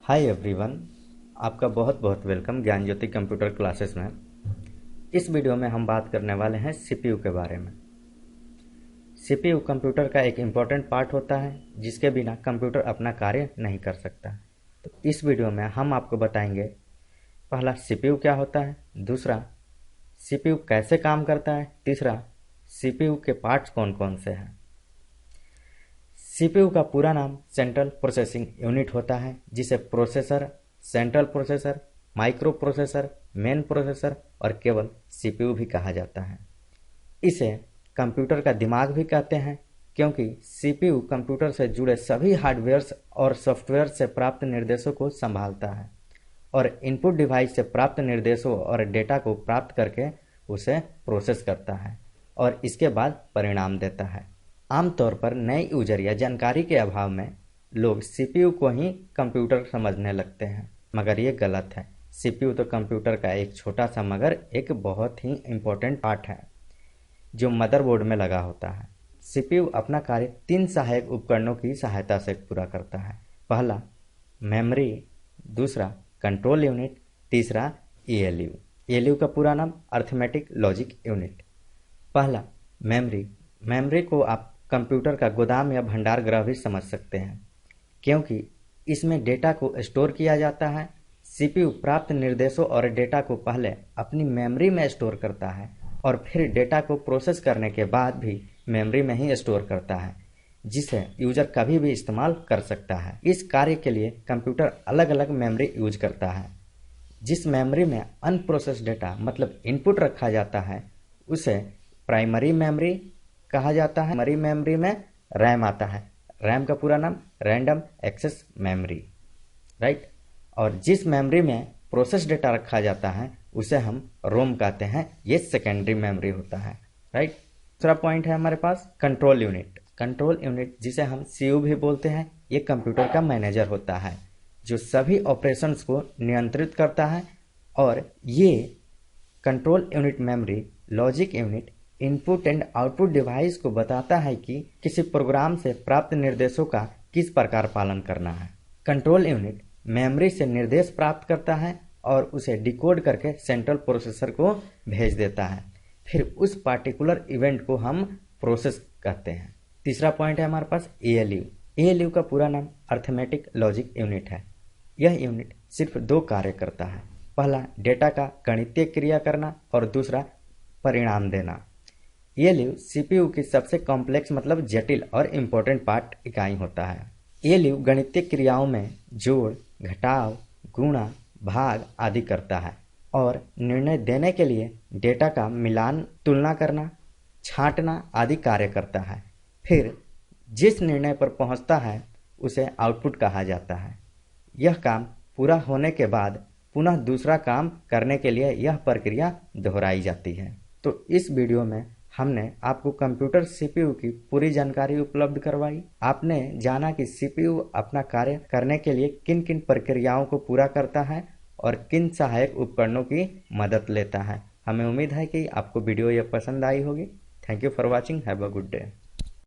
Hi everyone, आपका बहुत बहुत वेलकम ज्ञान ज्योति कंप्यूटर क्लासेस में। इस वीडियो में हम बात करने वाले हैं सीपीयू के बारे में। सीपीयू कंप्यूटर का एक इम्पॉर्टेंट पार्ट होता है जिसके बिना कंप्यूटर अपना कार्य नहीं कर सकता। तो इस वीडियो में हम आपको बताएंगे, पहला सीपीयू क्या होता है, दूसरा सीपीयू कैसे काम करता है, तीसरा सीपीयू के पार्ट्स कौन कौन से हैं। सीपीयू का पूरा नाम सेंट्रल प्रोसेसिंग यूनिट होता है, जिसे processor, central processor, micro processor, main processor और केवल सीपीयू भी कहा जाता है। इसे कंप्यूटर का दिमाग भी कहते हैं, क्योंकि सीपीयू कंप्यूटर से जुड़े सभी हार्डवेयर और सॉफ्टवेयर से प्राप्त निर्देशों को संभालता है और इनपुट डिवाइस से प्राप्त निर्देशों और डेटा को प्राप्त करके उसे प्रोसेस करता है और इसके बाद परिणाम देता है। आमतौर पर नए यूजर या जानकारी के अभाव में लोग सीपीयू को ही कंप्यूटर समझने लगते हैं, मगर ये गलत है। सीपीयू तो कंप्यूटर का एक छोटा सा मगर एक बहुत ही इम्पोर्टेंट पार्ट है जो मदरबोर्ड में लगा होता है। सीपीयू अपना कार्य 3 सहायक उपकरणों की सहायता से पूरा करता है। पहला मेमोरी, दूसरा कंट्रोल यूनिट, तीसरा ईएलयू। ईएलयू का पूरा नाम अर्थमेटिक लॉजिक यूनिट। पहला मेमोरी को आप कंप्यूटर का गोदाम या भंडार गृह भी समझ सकते हैं, क्योंकि इसमें डेटा को स्टोर किया जाता है। सीपीयू प्राप्त निर्देशों और डेटा को पहले अपनी मेमोरी में स्टोर करता है और फिर डेटा को प्रोसेस करने के बाद भी मेमोरी में ही स्टोर करता है, जिसे यूजर कभी भी इस्तेमाल कर सकता है। इस कार्य के लिए कंप्यूटर अलग अलग मेमोरी यूज करता है। जिस मेमोरी में अनप्रोसेस्ड डेटा मतलब इनपुट रखा जाता है उसे प्राइमरी मेमोरी कहा जाता है। प्राइमरी मेमोरी में रैम आता है। रैम का पूरा नाम रैंडम एक्सेस मेमोरी, राइट। और जिस मेमोरी में प्रोसेस डेटा रखा जाता है उसे हम रोम कहते हैं। ये सेकेंडरी मेमोरी होता है, राइट। दूसरा पॉइंट है हमारे पास कंट्रोल यूनिट। कंट्रोल यूनिट, जिसे हम सीयू भी बोलते हैं, ये कंप्यूटर का मैनेजर होता है जो सभी ऑपरेशंस को नियंत्रित करता है। और ये control unit memory, logic unit, input and output device को बताता है कि किसी प्रोग्राम से प्राप्त निर्देशों का किस प्रकार पालन करना है। कंट्रोल यूनिट मेमोरी से निर्देश प्राप्त करता है और उसे डिकोड करके सेंट्रल प्रोसेसर को भेज देता है। फिर उस पार्टिकुलर इवेंट को हम प्रोसेस कहते हैं। तीसरा पॉइंट है हमारे पास ईएलयू। ईएलयू का पूरा नाम अर्थमेटिक लॉजिक यूनिट है। यह यूनिट सिर्फ 2 कार्य करता है। पहला डेटा का गणितीय क्रिया करना और दूसरा परिणाम देना। ईएलयू सीपीयू की सबसे कॉम्प्लेक्स मतलब जटिल और इम्पोर्टेंट पार्ट इकाई होता है। ईएलयू गणितीय क्रियाओं में जोड़, घटाव, गुणा, भाग आदि करता है और निर्णय देने के लिए डेटा का मिलान, तुलना करना, छांटना आदि कार्य करता है। फिर जिस निर्णय पर पहुंचता है उसे आउटपुट कहा जाता है। यह काम पूरा होने के बाद पुनः दूसरा काम करने के लिए यह प्रक्रिया दोहराई जाती है। तो इस वीडियो में हमने आपको कंप्यूटर सीपीयू की पूरी जानकारी उपलब्ध करवाई। आपने जाना कि सीपीयू अपना कार्य करने के लिए किन किन प्रक्रियाओं को पूरा करता है और किन सहायक उपकरणों की मदद लेता है। हमें उम्मीद है कि आपको वीडियो यह पसंद आई होगी। Thank you for watching. Have a good day.